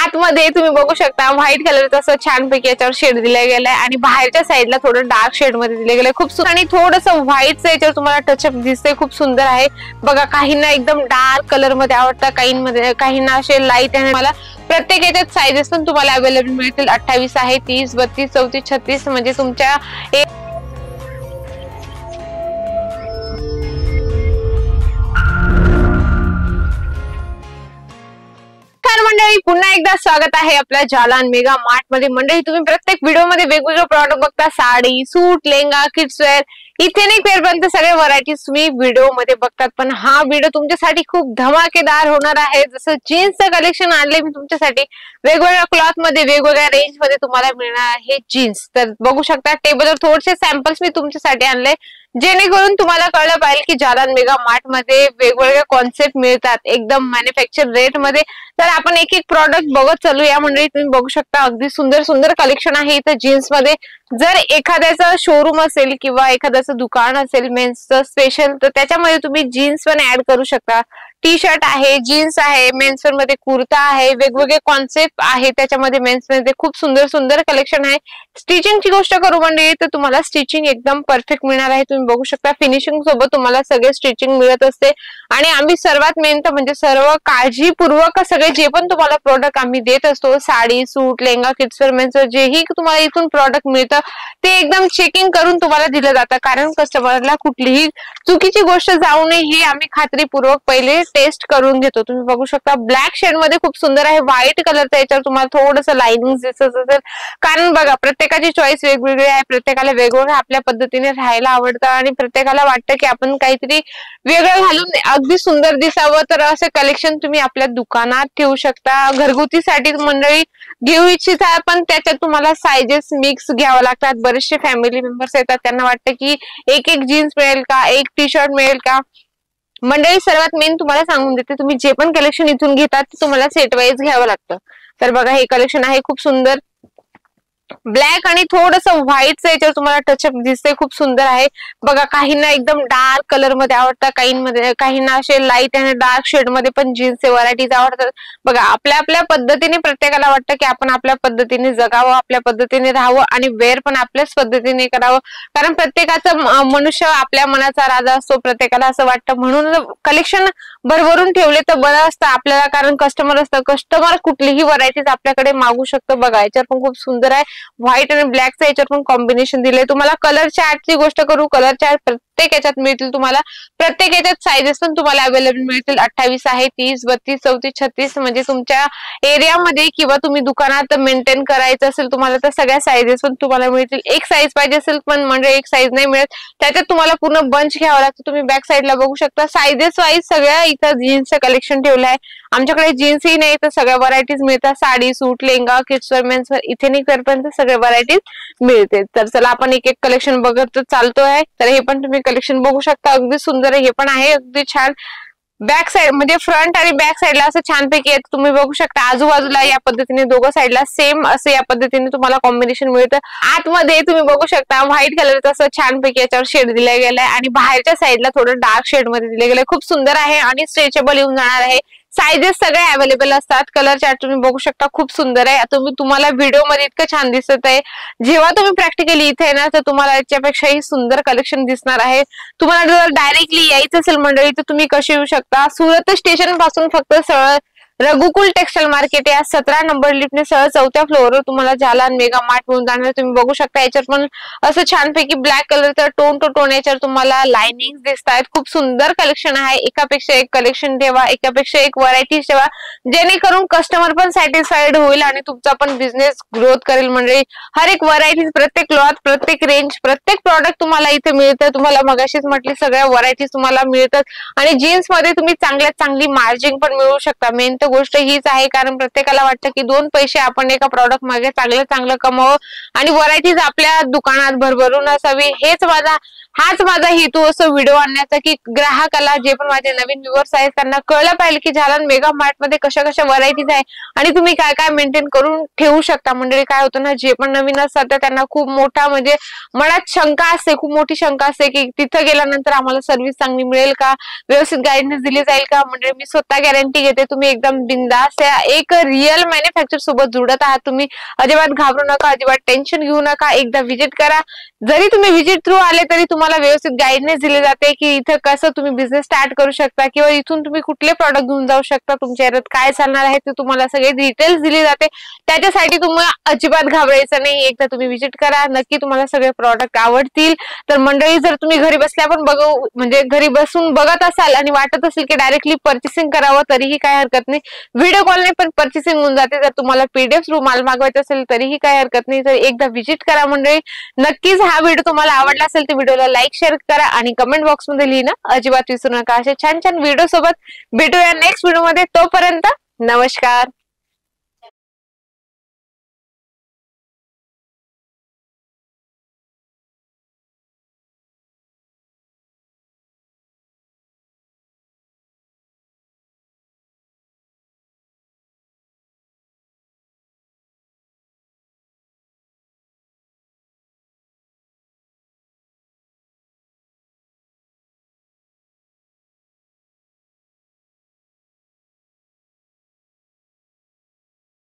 आतमध्ये तुम्ही बघू शकता व्हाईट कलरचा असं छानपैकी याच्यावर शेड दिला गेलाय आणि बाहेरच्या साईडला थोडं डार्क शेड मध्ये दिले गेलंय खूप सुंदर आणि थोडंसं व्हाईटचं याच्यावर तुम्हाला टचअप दिसतंय खूप सुंदर आहे बघा। काहींना एकदम डार्क कलर मध्ये आवडतं, काहींना असे लाईट आहे। मला प्रत्येक याच्यात साईजेस पण तुम्हाला अवेलेबल मिळतील। 28 आहे, 30, 32, 34, 36 म्हणजे तुमच्या मंडळी पुन्हा एकदा स्वागत आहे आपल्या जालान मेगा मार्ट मध्ये। मंडळी तुम्ही प्रत्येक व्हिडिओ मध्ये वेगवेगळे प्रॉडक्ट बघता, sari, suit, lehenga, kids wear, ethnic wear पर्यंत सगळे व्हरायटीज तुम्ही व्हिडिओ मध्ये बघतात। पण हा व्हिडिओ तुमच्यासाठी खूप धमाकेदार होणार आहे। जसं जीन्सचं कलेक्शन आणले मी तुमच्यासाठी, वेगवेगळ्या क्लॉथ मध्ये वेगवेगळ्या रेंज मध्ये तुम्हाला मिळणार आहे जीन्स। तर बघू शकता टेबलवर थोडेसे सॅम्पल्स मी तुमच्यासाठी आणले, जेणेकरून तुम्हाला कळलं पाहिजे की जालान मेगा मार्ट मध्ये वेगवेगळे कॉन्सेप्ट मिळतात एकदम मॅन्युफॅक्चर रेट मध्ये। तर आपण एक एक प्रॉडक्ट बघत चालू या मंडळी। तुम्ही बघू शकता अगदी सुंदर सुंदर कलेक्शन आहे इथं जीन्स मध्ये। जर एखाद्याचं शोरूम असेल किंवा एखाद्याचं दुकान असेल मेन्सचं स्पेशल, तर त्याच्यामध्ये तुम्ही जीन्स पण ऍड करू शकता। टी शर्ट आहे, जीन्स आहे, मेन्सवेअर मध्ये कुर्ता आहे, वेगवेगळे कॉन्सेप्ट आहे त्याच्यामध्ये मेन्सवेअर मध्ये खूप सुंदर सुंदर कलेक्शन आहे। स्टिचिंगची गोष्ट करू म्हणजे तर तुम्हाला स्टिचिंग एकदम परफेक्ट मिळणार आहे। तुम्ही बघू शकता फिनिशिंग सोबत तुम्हाला सगळे स्टिचिंग मिळत असते आणि आम्ही सर्वात मेन तर म्हणजे सर्व काळजीपूर्वक सगळे जे पण तुम्हाला प्रोडक्ट आम्ही देत असतो, sari, suit, lehenga, kidswear, menswear, जेही तुम्हाला इथून प्रोडक्ट मिळतं ते एकदम चेकिंग करून तुम्हाला दिलं जातं, कारण कस्टमरला कुठलीही चुकीची गोष्ट जाऊ नये ही आम्ही खात्रीपूर्वक पहिले टेस्ट करून घेतो। तुम्ही बघू शकता ब्लॅक शेड मध्ये खूप सुंदर आहे, व्हाईट कलरचा याच्यावर तुम्हाला थोडंसं लाइनिंग दिसत असेल, कारण बघा प्रत्येकाची चॉईस वेगवेगळी आहे, प्रत्येकाला वेगवेगळं आपल्या पद्धतीने राहायला आवडतं आणि प्रत्येकाला वाटतं की आपण काहीतरी वेगळं घालून अगदी सुंदर दिसावं। तर असे कलेक्शन तुम्ही आपल्या दुकानात ठेवू शकता। घरगुतीसाठी मंडळी घेऊ इच्छिता पण त्याच्यात तुम्हाला सायझेस मिक्स घ्यावं लागतात। बरेचसे फॅमिली मेंबर्स येतात, त्यांना वाटतं की एक एक जीन्स मिळेल का, एक टी शर्ट मिळेल का। मंडळी सर्वात मेन तुम्हाला सांगून देते, तुम्ही जे पण कलेक्शन इथून घेतात ते तुम्हाला सेट वाईज घ्यावं लागतं। तर बघा हे कलेक्शन आहे खूप सुंदर, ब्लॅक आणि थोडंसं व्हाईटचं याच्यावर तुम्हाला टचअप दिसतंय खूप सुंदर आहे बघा। काहींना एकदम डार्क कलर मध्ये आवडतं, काहींना असे लाईट आणि डार्क शेड मध्ये पण जीन्सचे व्हरायटीज आवडतात बघा। आपल्या आपल्या पद्धतीने प्रत्येकाला वाटतं की आपण आपल्या पद्धतीने जगावं, आपल्या पद्धतीने राहावं आणि वेअर पण आपल्याच पद्धतीने करावं, कारण प्रत्येकाचं मनुष्य आपल्या मनाचा राजा असतो, प्रत्येकाला असं वाटतं। म्हणून कलेक्शन भरभरून ठेवले तर बरं असतं आपल्याला, कारण कस्टमर असतं, कस्टमर कुठलीही व्हरायटीज आपल्याकडे मागू शकतो बघा। याच्यावर पण खूप सुंदर आहे, व्हाईट आणि ब्लॅकचं याच्यावर पण कॉम्बिनेशन दिलंय। तुम्हाला कलर चार्टची गोष्ट करू, कलर चार्ट प्रत्येक याच्यात मिळतील तुम्हाला, प्रत्येक याच्यात साईजेस पण तुम्हाला अवेलेबल मिळतील। 28 आहे, 30, 32, 34, 36 म्हणजे तुमच्या एरियामध्ये किंवा तुम्ही दुकानात मेंटेन करायचं असेल तुम्हाला तर सगळ्या साईजेस पण तुम्हाला मिळतील। एक साईज पाहिजे असेल पण म्हणजे एक साईज नाही मिळत, त्याच्यात तुम्हाला पूर्ण बंच घ्यावं लागतं। तुम्ही बॅक साईडला बघू शकता साईजेस वाईज सगळ्या इथं जीन्सचं कलेक्शन ठेवलं आहे। आमच्याकडे जीन्सही नाही तर सगळ्या व्हरायटीज मिळतात, sari, suit, lehenga, kidswear, menswear, ethnic wear पर्यंत सगळे व्हरायटीज मिळते। तर चला आपण एक एक कलेक्शन बघत चालतोय। तर हे पण तुम्ही कलेक्शन बघू शकता, अगदी सुंदर आहे, हे पण आहे अगदी छान। बॅक साइड म्हणजे फ्रंट आणि बॅक साइडला असं छानपैकी आहे, तुम्ही बघू शकता आजूबाजूला या पद्धतीने दोघं साइडला सेम असं या पद्धतीने तुम्हाला कॉम्बिनेशन मिळतं। आतमध्ये तुम्ही बघू शकता व्हाईट कलरचा असं छानपैकी याच्यावर शेड दिला गेलाय आणि बाहेरच्या साइडला थोडं डार्क शेड मध्ये दिले गेलंय, खूप सुंदर आहे आणि स्ट्रेचेबल येऊन जाणार आहे। साइजेस सगळे अवेलेबल असतात, कलर चार्ट तुम्ही बघू शकता खूप सुंदर आहे। तुम्हाला व्हिडिओ मध्ये इतकं छान दिसत आहे, जेव्हा तुम्ही प्रॅक्टिकली इथे येणार तर तुम्हाला याच्यापेक्षाही सुंदर कलेक्शन दिसणार आहे। तुम्हाला जर डायरेक्टली यायचं असेल मंडळी तर तुम्ही कसे येऊ शकता, सुरत स्टेशन पासून फक्त सरळ रघुकुल टेक्सटाइल मार्केट या 17 नंबर लिफ्टने सरळ 4थ्या फ्लोअरवर तुम्हाला जालान मेगा मार्ट मिळून जाणार। तुम्ही बघू शकता याच्यात पण असं छानपैकी ब्लॅक कलरचा टोन टू टोन याच्यावर तुम्हाला लाइनिंग दिसतायत। खूप सुंदर कलेक्शन आहे, एकापेक्षा एक कलेक्शन ठेवा, एकापेक्षा एक व्हरायटीज ठेवा, जेणेकरून कस्टमर पण सॅटिस्फाईड होईल आणि तुमचा पण बिझनेस ग्रोथ करेल। म्हणजे हर एक व्हरायटीज, प्रत्येक क्लॉथ, प्रत्येक रेंज, प्रत्येक प्रॉडक्ट तुम्हाला इथे मिळतं। तुम्हाला मगाशीच म्हटली सगळ्या व्हरायटीज तुम्हाला मिळतात आणि जीन्स मध्ये तुम्ही चांगल्यात चांगली मार्जिन पण मिळवू शकता। मेन तर गोष्ट हीच आहे, कारण प्रत्येकाला वाटतं की 2 पैसे आपण एका प्रॉडक्ट मागे चांगलं कमवावं आणि व्हरायटीज आपल्या दुकानात भरभरून असावी, हेच माझा हाच माझा हेतू असो व्हिडिओ आणण्याचा, की ग्राहकाला जे पण माझे नवीन व्ह्युअर्स आहेत त्यांना कळलं पाहिजे की जालन मेगा मार्ट मध्ये कशा कशा व्हरायटीज आहे आणि तुम्ही काय काय मेंटेन करून ठेवू शकता. मंडळी काय होतं ना, जे पण नवीन असतात तर त्यांना खूप मोठा म्हणजे मनात शंका असते, खूप मोठी शंका असते की तिथं गेल्यानंतर आम्हाला सर्व्हिस चांगली मिळेल का, व्यवस्थित गाईडन्स दिली जाईल का. म्हणजे मी स्वतः गॅरंटी घेते, तुम्ही एकदम बिंदास एक रिअल मॅन्युफॅक्चर सोबत जुडत आहात. तुम्ही अजिबात घाबरू नका, अजिबात टेन्शन घेऊ नका. एकदा व्हिजिट करा. जरी तुम्ही व्हिजिट थ्रू आले तरी तुम्हाला व्यवस्थित गाईडन्स दिले जाते की इथं कसं तुम्ही बिझनेस स्टार्ट करू शकता किंवा इथून तुम्ही कुठले प्रॉडक्ट घेऊन जाऊ शकता, तुमच्या एरियात काय चालणार आहे ते तुम्हाला सगळे डिटेल्स दिले जाते. त्याच्यासाठी तुम्हाला अजिबात घाबरायचं नाही. एकदा तुम्ही व्हिजिट करा, नक्की तुम्हाला सगळे प्रॉडक्ट आवडतील. तर मंडळी, जर तुम्ही घरी बसल्या पण म्हणजे घरी बसून बघत असाल आणि वाटत असेल की डायरेक्टली पर्चेसिंग करावं, तरीही काय हरकत नाही. व्हिडिओ कॉलने पण पर्चेसिंग होऊन जाते. जर तुम्हाला पीडीएफ थ्रू माल मागवायचा असेल तरीही काय हरकत नाही. तर एकदा व्हिजिट करा मंडळी. नक्कीच हा व्हिडिओ तुम्हाला आवडला असेल तर व्हिडिओला लाईक शेअर करा आणि कमेंट बॉक्स मध्ये लिहिणं अजिबात विसरू नका. अशा छान छान व्हिडिओ सोबत भेटूया नेक्स्ट व्हिडिओ मध्ये. तोपर्यंत नमस्कार.